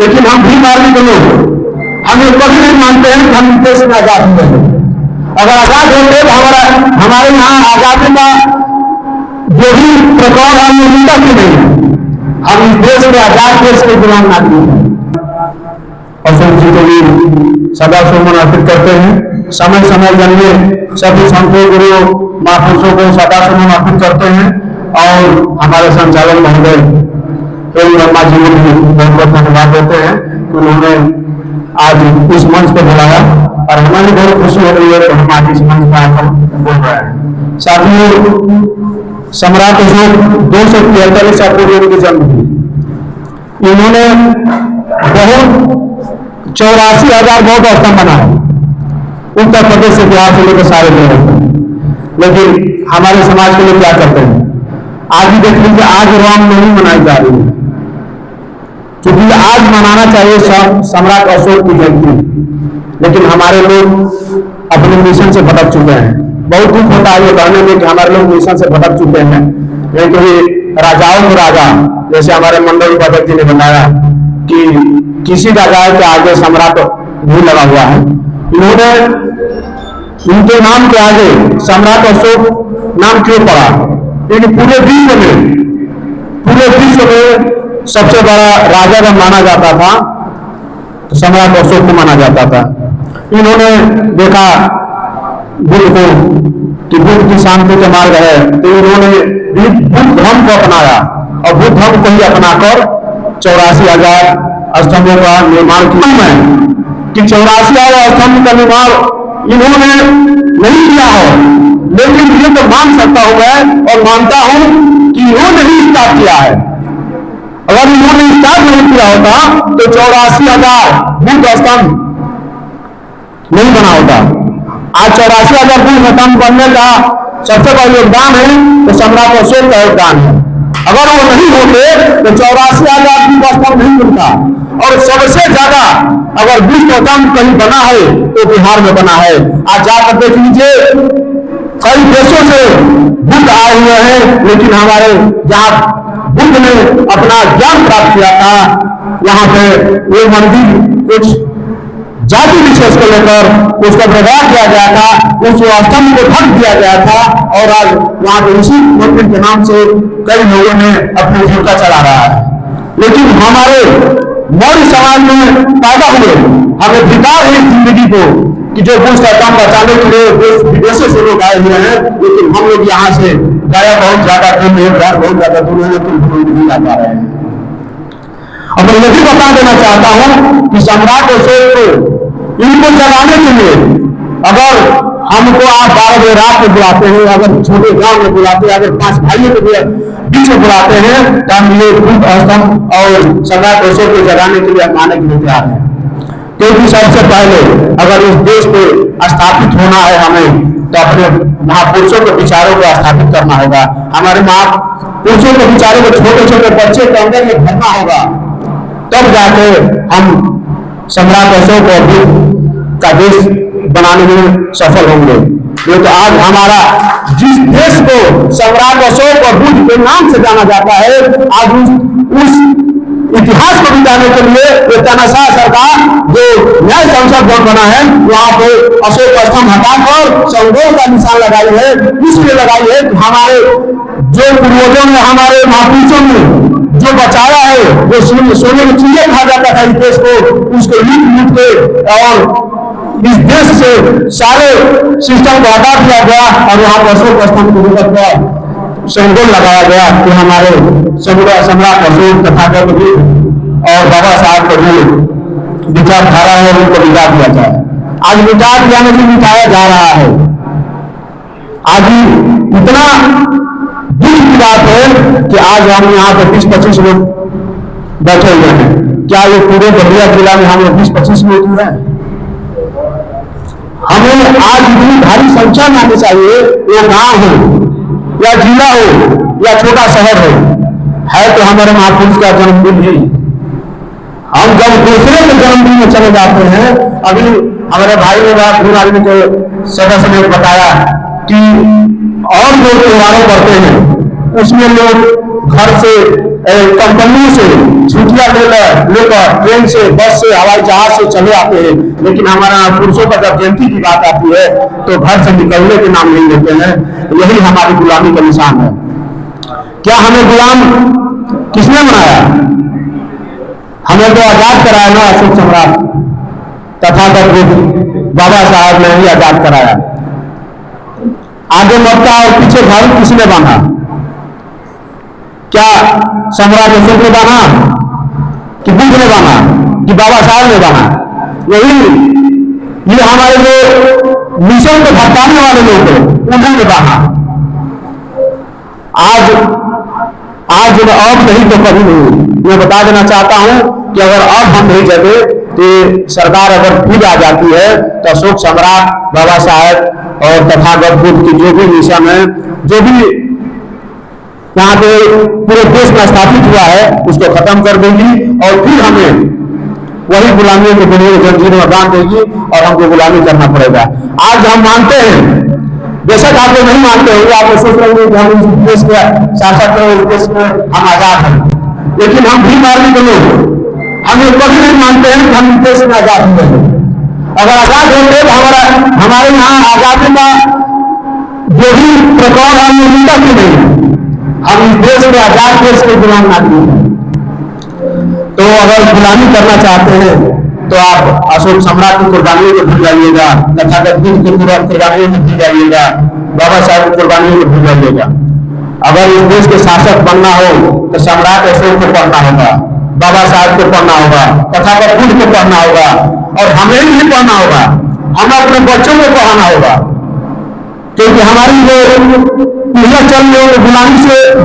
लेकिन हम भी मार्मिक लोग, हम ये कभी नहीं मानते हैं कि हम देश में आजाद हुए हैं। अगर आजाद होते तो हमारे यहाँ आजादी का जो भी प्रकरण है वो मिलता क्यों नहीं? हम इस देश में आजाद देश के गुलाम नागरिक हैं। अशोक जी को भी सदा सुमन अर्पित करते हैं। समय समय जन्मे सभी संतों गुरु महापुरुषों को सदा सुमन अर्पित करते हैं। और हमारे संचालक महोदय प्रेम वर्मा जी को भी बहुत बहुत धन्यवाद देते हैं कि उन्होंने आज इस मंच पर बुलाया और हमें भी बहुत खुशी हो रही है कि हम आज इस मंच पर आकर बोल रहे हैं। साथियों, सम्राट अशोक 273 ईसा पूर्व के जन्म हुए। इन्होंने बहुत 84,000 बौद्ध आश्रम बनाए उत्तर प्रदेश से बिहार से लेकर सारे जगह। लेकिन हमारे समाज के लिए क्या करते हैं? आज भी देख लीजिए, आज रामनवमी मनाई जा रही है, क्योंकि आज मनाना चाहिए सम्राट अशोक की जयंती, लेकिन हमारे लोग अपने मिशन से भटक चुके हैं। बहुत दुख होता है ये कहने में कि हमारे लोग मिशन से भटक चुके हैं। लेकिन राजाओं को राजा, जैसे हमारे मंडल उपाध्यक्ष जी ने बताया कि किसी राजा के आगे सम्राट नहीं लगा हुआ है। इन्होंने उनके नाम के आगे सम्राट अशोक नाम क्यों पड़ा? क्योंकि पूरे विश्व में सबसे बड़ा राजा जब माना जाता था तो सम्राट अशोक को माना जाता था। इन्होंने देखा बुद्ध को कि बुद्ध की शांति के मार्ग है, तो इन्होंने बुद्ध धर्म को अपनाया और बुद्ध धर्म को ही अपनाकर 84,000 स्तंभों का निर्माण किया है। कि 84,000 स्तंभ का निर्माण इन्होंने नहीं किया हो, लेकिन ये तो मान सकता हूं मैं और मानता हूं कि इन्होंने ही स्टार्ट किया है। अगर इन्होंने स्टार्ट नहीं किया होता तो 84,000 बुद्ध स्तंभ नहीं बना होता। आज 84,000 बुद्ध स्तंभ बनने का सबसे बड़ा योगदान है तो सम्राट अशोक का योगदान है। अगर वो नहीं होते तो 84,000 बुद्ध स्तंभ नहीं बनता। और सबसे ज्यादा अगर बुद्ध स्तंभ कहीं बना है तो बिहार में बना है। आज जाकर देख लीजिए, कई देशों से बुद्ध आए हुए हैं, लेकिन हमारे जहां बुद्ध ने अपना ज्ञान प्राप्त किया था, यहाँ पे वो मंदिर कुछ जाति विशेष को लेकर उसका व्यवहार किया गया था, उस स्तंभ को ढक दिया गया था। और आज वहां पे उसी मंदिर के नाम से कई लोगों ने अपनी जीविका चला रहा है। लेकिन हमारे मौर्य समाज में पैदा हुए हमें अधिकार है इस जिंदगी को कि जो बुद्ध का काम बचाने के लिए देश विदेशों से लोग आए हुए हैं, लेकिन हम लोग यहाँ से गया बहुत ज्यादा दूर है, बहुत ज्यादा दूर है, लेकिन नहीं आ पा रहे हैं। अब मैं ये भी बता देना चाहता हूं कि सम्राट अशोक को इनको जगाने के लिए अगर हमको आप 12 बजे रात में बुलाते हैं, अगर छोटे गांव में बुलाते हैं, अगर 5 भाइयों के बीच में बुलाते हैं, तो हम ये बुद्ध स्तंभ और सम्राट अशोक को जगाने के लिए आने के लिए तैयार हैं। क्योंकि सबसे पहले अगर इस देश पे स्थापित होना है हमें, तो अपने महापुरुषों के विचारों को स्थापित करना होगा। हमारे महापुरुषों के विचारों को छोटे छोटे बच्चे के अंदर में भरना होगा, तब जाके हम सम्राट अशोक और बुद्ध का देश बनाने में सफल होंगे। ये तो आज हमारा जिस देश को सम्राट अशोक और बुद्ध के नाम से जाना जाता है, आज उस इतिहास को मिटाने के लिए ये तानाशाह सरकार जो नया संसद भवन बना है, वहां पे अशोक स्तंभ हटाकर संगोल का निशान लगाई है। इसलिए लगाई है कि हमारे जो पूर्वजों ने, हमारे महापुरुषों ने जो बचाया है, वो सोने में चीजें कहा जाता था इस देश को, उसको लूट के और इस देश से सारे सिस्टम को हटा दिया गया और वहां पर अशोक स्तंभ को संगोल लगाया गया कि हमारे सम्राट अशोक तथा और बाबा साहब का जो विचारधारा है उनको मिटा दिया जाए। आज मिटा दिया नहीं, मिटाया जा रहा है। आज इतना दुख की बात है कि आज हम यहाँ पे 20-25 लोग बैठे हुए हैं। क्या ये पूरे बलिया जिला में हम 20-25 लोग हैं? हमें आज इतनी भारी संख्या में आनी चाहिए। ये गांव हो या जिला हो या छोटा शहर हो, है तो हमारे महापुरुष का जन्मदिन ही। हम जब दूसरे के जन्मदिन में चले जाते हैं, अभी हमारे भाई ने गुरु आदमी को सदस्य ने बताया कि और लोग त्योहारों करते हैं, उसमें लोग घर से कंपनी से छुट्टियां लेकर ट्रेन से, बस से, हवाई जहाज से चले आते हैं, लेकिन हमारे यहाँ पुरुषों का जब जयंती की बात आती है तो घर से निकलने के नाम नहीं लेते हैं। यही हमारी गुलामी का निशान है। क्या हमें गुलाम किसने बनाया? हमें तो आजाद कराया ना अशोक सम्राट तथागत बुद्ध बाबा साहब ने ही आजाद कराया। आगे मक्का और पीछे घर किसने बांधा? क्या सम्राट अशोक ने बांधा कि बुद्ध ने बांधा कि बाबा साहब ने बांधा? ये हमारे जो मिशन को भटकाने वाले लोग हैं उन्होंने बांधा। आज अब नहीं तो कभी नहीं। मैं बता देना चाहता हूं कि अगर अब हम नहीं जगे तो सरकार अगर फिर आ जाती है तो अशोक सम्राट, बाबा साहब और तथागत बुद्ध की जो भी मिशन है, जो भी यहाँ पे पूरे देश में स्थापित हुआ है, उसको खत्म कर देगी और फिर हमें वही गुलामी के दुनिया जंजीर में बांध देगी और हमको गुलामी करना पड़ेगा। आज हम मानते हैं, बेशक आप लोग नहीं मानते होंगे, आप सोच रहे होंगे कि हम इस देश के शासक हैं, इस देश में हम आजाद हैं, लेकिन हम भी मारने के लोग हम कभी नहीं मानते हैं कि हम इस देश में आजाद हुए हैं। अगर आजाद होते तो हमारे यहाँ आजादी का जो भी प्रकरण है वो मिलता भी नहीं है। हम इस देश में आजाद देश के गुलाम नागरिक हैं। तो अगर गुलामी करना चाहते हैं तो आप अशोक सम्राट की कुर्बानियों को भूल जाइएगा, तथागत बुद्ध की कुर्बानियों को भूल जाइएगा, बाबा साहब की कुर्बानियों को भूल जाइएगा। अगर इस देश के शासक बनना हो तो सम्राट अशोक को पढ़ना होगा, बाबा साहब को पढ़ना होगा, तथागत बुद्ध को पढ़ना होगा और हमें भी पढ़ना होगा। हमें अपने बच्चों को पढ़ाना होगा, क्योंकि हमारी जो पीढ़ियां चल रही है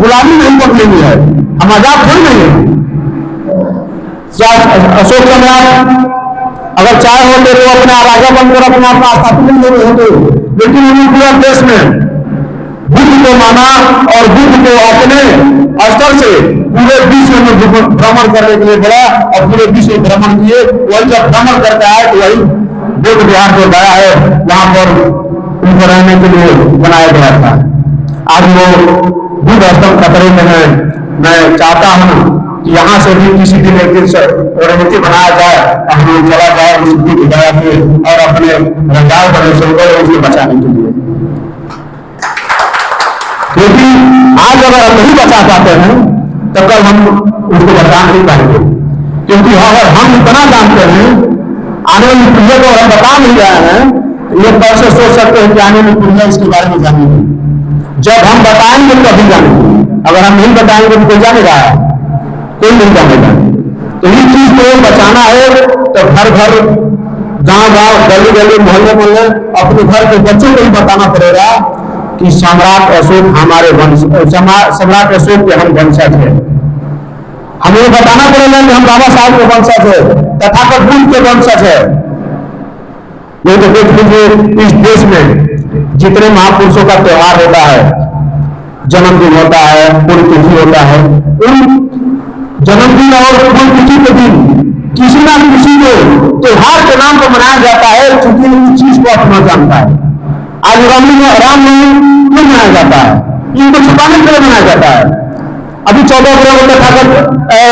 गुलामी नहीं बदलेंगी है। हम आजाद थोड़ी नहीं है। अशोक सम्राट अगर चाहे होते तो अपने राजा बनकर अपने आप को स्थापित नहीं होते, लेकिन उन्होंने पूरे देश में बुद्ध को माना और बुद्ध को अपने स्तर से पूरे विश्व में भ्रमण करने के लिए बोला और पूरे विश्व में भ्रमण किए। वही जब भ्रमण करता है तो वही बुद्ध विहार जो गया है वहां पर उनको रहने के लिए बनाया गया था। आज वो बुद्ध आश्रम खतरे में है। मैं चाहता हूं कि यहाँ से भी किसी दिन एक दिन रणनीति बनाया जाए, हम चला जाए उस बुद्ध गया के और अपने रंगाल बने उसको बचाने के लिए। क्योंकि आज अगर हम नहीं बचा पाते हैं तो कल हम उसको बचा नहीं पाएंगे। क्योंकि अगर हम इतना जानते हैं, आने वाली पीढ़ियों को हम बता नहीं रहे हैं, ये कल से सोच सकते हैं कि आने वाली पीढ़ियां इसके बारे में जानेंगी। जब हम बताएंगे तभी जानेंगे। अगर हम नहीं बताएंगे तो कोई जानेगा? कोई नहीं जानेगा। तो ये चीज को बचाना है तो घर घर, गांव गांव, गली गली, मोहल्ले मोहल्ले अपने घर के बच्चों को ही बताना पड़ेगा कि सम्राट अशोक हमारे वंश, सम्राट अशोक के हम वंशज हैं। हमें बताना पड़ेगा कि हम बाबा साहब के वंशज है, तथागत बुद्ध के वंशज है। नहीं तो देख लीजिए इस देश में जितने महापुरुषों का त्योहार होता है, जन्मदिन होता है, पुण्यतिथि होता है, उन जन्मदिन और पुण्यतिथि के दिन किसी ना किसी को त्योहार के नाम पर मनाया जाता है, क्योंकि उस चीज को अपना जानता है। आज रामनवमी क्यों मनाया जाता है? इनको छुपाने के लिए मनाया जाता है। अभी 14 अप्रैल को तथागत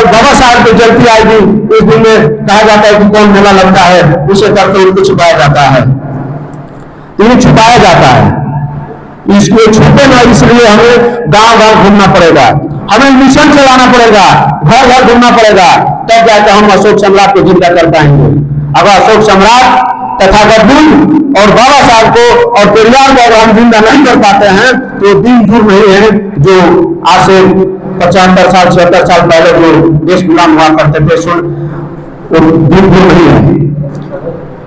बाबा साहब की जयंती आएगी, उस दिन में कहा जाता है कि कौन मेला लगता है, उसे करके उनको छुपाया जाता है। इन्हें छुपाया जाता है, इसको छुपे ना, इसलिए हमें गांव गांव घूमना पड़ेगा, हमें मिशन चलाना पड़ेगा, घर घर घूमना पड़ेगा, तब जाकर हम अशोक सम्राट को जिंदा कर पाएंगे। अगर अशोक सम्राट, तथागत बुद्ध और बाबा साहब को और पेरियार को अगर हम जिंदा नहीं कर पाते हैं तो दिन दूर नहीं है जो आज से 75 साल 76 साल पहले जो देश गुलाम हुआ करते थे, वो दिन दूर नहीं है।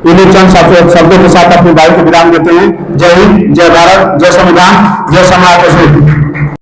इन्हीं चंद शब्दों के साथ अपनी बात को विराम देते हैं। जय हिंद, जय भारत, जय संविधान, जय सम्राट अशोक।